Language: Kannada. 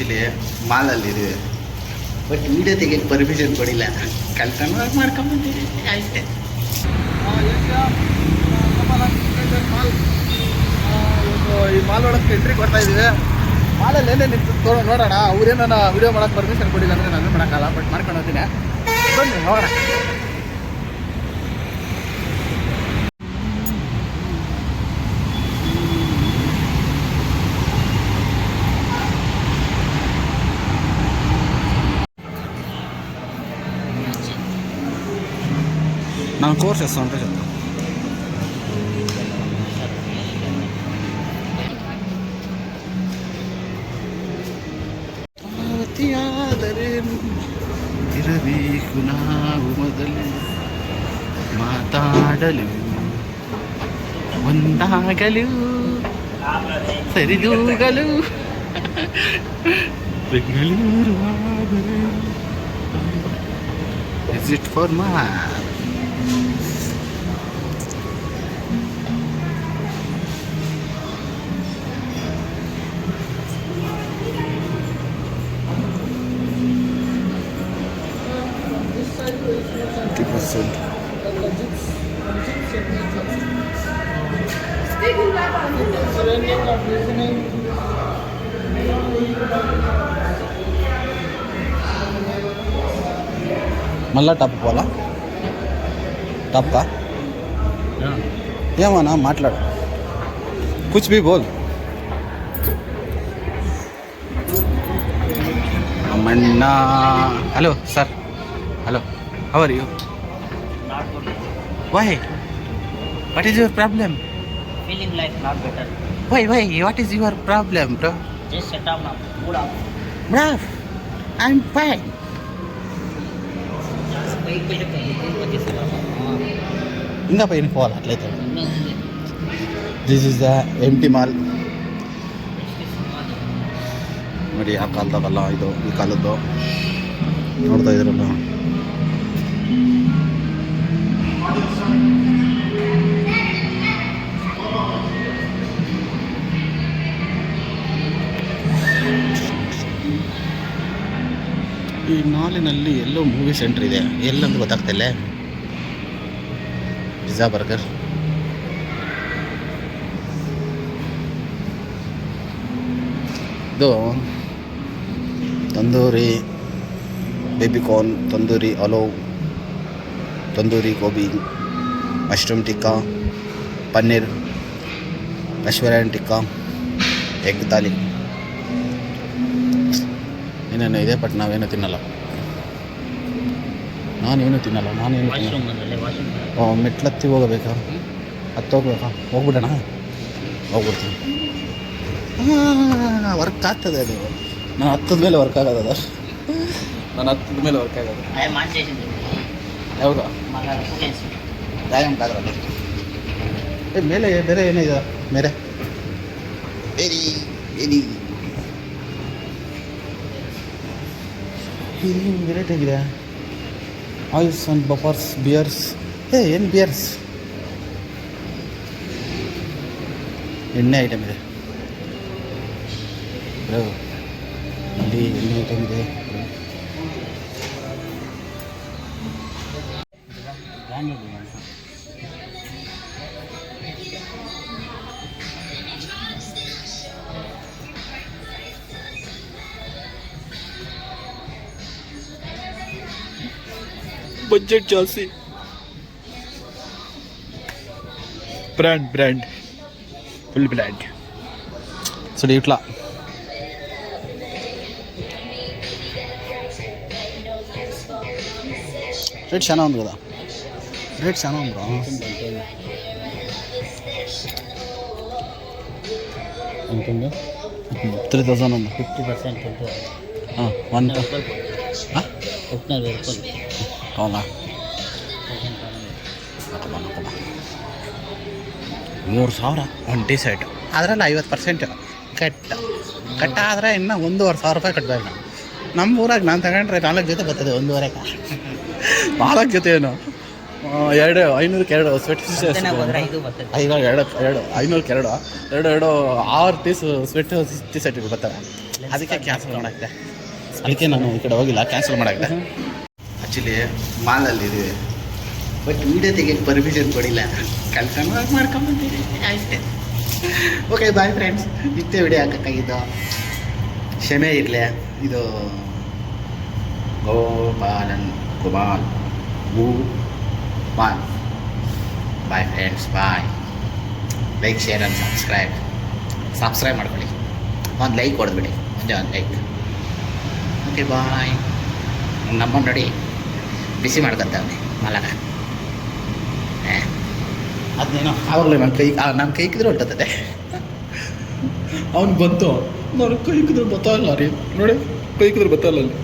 ಆ್ಯಕ್ಚುಲಿ ಮಾಲಲ್ಲಿದ್ದೀವಿ, ಬಟ್ ವೀಡಿಯೋ ತೆಗಿಯಕ್ಕೆ ಪರ್ಮಿಷನ್ ಕೊಡಿಲ್ಲ. ಕಳ್ತನ ಮಾಡ್ಕೊಂಬಂದಿದ್ದೀವಿ ಅಷ್ಟೇ. ಈ ಮಾಲ್ ಒಳಗೆ ಎಂಟ್ರಿ ಕೊಡ್ತಾ ಇದ್ದೀವಿ. ಮಾಲಲ್ಲಿ ಏನೇ ನಿಂತು ನೋಡೋಣ. ಅವ್ರೇನ ವಿಡಿಯೋ ಮಾಡೋಕ್ಕೆ ಪರ್ಮಿಷನ್ ಕೊಡಿಲ್ಲ ಅಂದರೆ ನಾನು ಮಾಡೋಕ್ಕಲ್ಲ, ಬಟ್ ಮಾಡ್ಕೊಂಡು ಹೋಗ್ತೀನಿ. ಬನ್ನಿ ನೋಡೋಣ. ನಾನು ಕೋರ್ಸ್ ಎಷ್ಟು ಅಂತ చెప్తాను. ಪಾವತಿಯಾದರೇನು ಇರಬೇಕು ನಾವು ಮೊದಲು ಮಾತಾಡಲು ಒಂದಾಗಲು ಸರಿದೂಗಲು ಬೆಂಗಳೂರು ಆದರೆ ಇಸ್ ಇಟ್ ಫಾರ್ ಮಾ మళ్ళా టప్ పోలా టప్కా ఏమన్నా మాట్లాడు కుచ్ భీ బోల్ అమ్మన్నా. Hello sir, hello, how are you? Why? What is your problem? Feeling like not better. Why? What is your problem, bro? Just shut up now. Mood off. Bro, I'm fine. Wait, ఇంకా పైన పోవాలి అట్లయితే. This is the empty mall. ನೋಡಿ ಆ ಕಾಲದಾಗಲ್ಲ ಇದು, ಈ ಕಾಲದ್ದು ನೋಡ್ತಾ ಇದ್ರಲ್ಲ. ಈ ಮಾಲಿನಲ್ಲಿ ಎಲ್ಲೋ ಮೂವಿ ಸೆಂಟರ್ ಇದೆ, ಎಲ್ಲಂದು ಗೊತ್ತಾಗ್ತಿಲ್ಲ. ಪಿಜ್ಜಾ ಬರ್ಗರ್, ಇದು tandoori baby corn, tandoori aloo, tandoori gobi, mushroom tikka, paneer, Kashmirian tikka, egg thali, ಏನೇನೋ ಇದೆ. ಬಟ್ ನಾವೇನು ತಿನ್ನಲ್ಲ, ನಾನೇನು ತಿನ್ನಲ್ಲ. ಮೆಟ್ಲತ್ತಿ ಹೋಗಬೇಕಾ? ಹೋಗ್ಬೇಕಾ? ಹೋಗ್ಬಿಡೋಣ, ಹೋಗ್ಬಿಡ್ತೀನಿ. ವರ್ಕ್ ಆಗ್ತದೆ ಅದು. ನಾನು ಹತ್ತದ ಮೇಲೆ ವರ್ಕ್ ಆಗೋದು. ನಾನು ಹತ್ತದ ಮೇಲೆ ವರ್ಕ್ ಆಗೋದು. ಯಾವಾಗ ವ್ಯಾಯಾಮ ಕಾದ್ರಲ್ಲ. ಮೇಲೆ ಬೇರೆ ಏನಿದೆ? ಬೇರೆ ಇಲ್ಲಿ ವೆರೈಟಿ ಆಗಿದೆ. Oils and buffers, beers. ಏನು ಬಿಯರ್ಸ್? ಎಣ್ಣೆ ಐಟಮ್ ಇದೆ ಬ್ರೋ. ಇಲ್ಲಿ ಎಣ್ಣೆ ಐಟಮ್ ಇದೆ. ಬಜೆಟ್ ಜಾಸ್ತಿ. Brand full brand. సో ఇట్లా రేట్ చాలా ఉంది కదా. రేట్ చాలా ఉంది బ్రో. ఎంత ఉంది? 3000 ఉంది. 50% అవునా? 3000 ಒಂದು ಟಿ ಶರ್ಟ್, ಅದರಲ್ಲಿ 50% ಕಟ್ಟ ಆದರೆ ಇನ್ನು 1500 ರೂಪಾಯಿ ಕಟ್ಟಬೇಕು. ನಮ್ಮ ಊರಾಗ ನಾನು ತಗೊಂಡ್ರೆ 4 ಜೊತೆ ಬರ್ತದೆ. 1.5 4 ಜೊತೆ ಏನು 500ಕ್ಕೆ 2 ಸ್ವೆಟ್ ಇವಾಗ 500ಕ್ಕೆ 2 6 ಪೀಸ್ ಸ್ವೆಟ್ ಟಿ ಶರ್ಟ್ ಬರ್ತವೆ. ಅದಕ್ಕೆ ಕ್ಯಾನ್ಸಲ್ ಮಾಡಾಕ್ದೆ. ಅದಕ್ಕೆ ನಾನು ಈ ಕಡೆ ಹೋಗಿಲ್ಲ, ಕ್ಯಾನ್ಸಲ್ ಮಾಡಾಕ್ದೆ. ಆ್ಯಕ್ಚುಲಿ ಮಾಲಲ್ಲಿ ಇದೀವಿ, ಬಟ್ ವೀಡಿಯೋ ತೆಗಿಯೋಕ್ಕೆ ಪರ್ಮಿಷನ್ ಕೊಡಿಲ್ಲ. ಕೆಲಸ ಮಾಡ್ಕೊಂಬಂದಿರಿ ಆಯ್ತು. ಓಕೆ ಬಾಯ್ ಫ್ರೆಂಡ್ಸ್, ಇಷ್ಟೇ ವಿಡಿಯೋ ಹಾಕೋಕ್ಕಾಗಿದ್ದು, ಕ್ಷಮೆ ಇರಲಿ. ಇದು Gopal bye friends, bye. Like, share and subscribe ಮಾಡ್ಕೊಳ್ಳಿ. ಒಂದು ಲೈಕ್ ಕೊಡ್ಬಿಡಿ, ಒಂದು ಲೈಕ್. Okay bye. ನಮ್ಮ ನೋಡಿ ಬಿಸಿ ಮಾಡ್ಕೊತಾವೆ ಮಲಗ. ಅದನ್ನೇನೋ ಆವಾಗಲೇ ನನ್ನ ಕೈ ಇಕ್ಕಿದ್ರೆ ಹೊಂಟತ್ತದೆ. ಅವ್ನು ಬಂತು, ನಾನು ಕೈ ಇಕ್ಕಿದ್ರೆ ಗೊತ್ತಾಗಲ್ಲ ರೀ. ನೋಡಿ, ಕೈ ಇಕ್ಕಿದ್ರೆ ಗೊತ್ತಾಗಲ್ಲ ಅಲ್ಲಿ.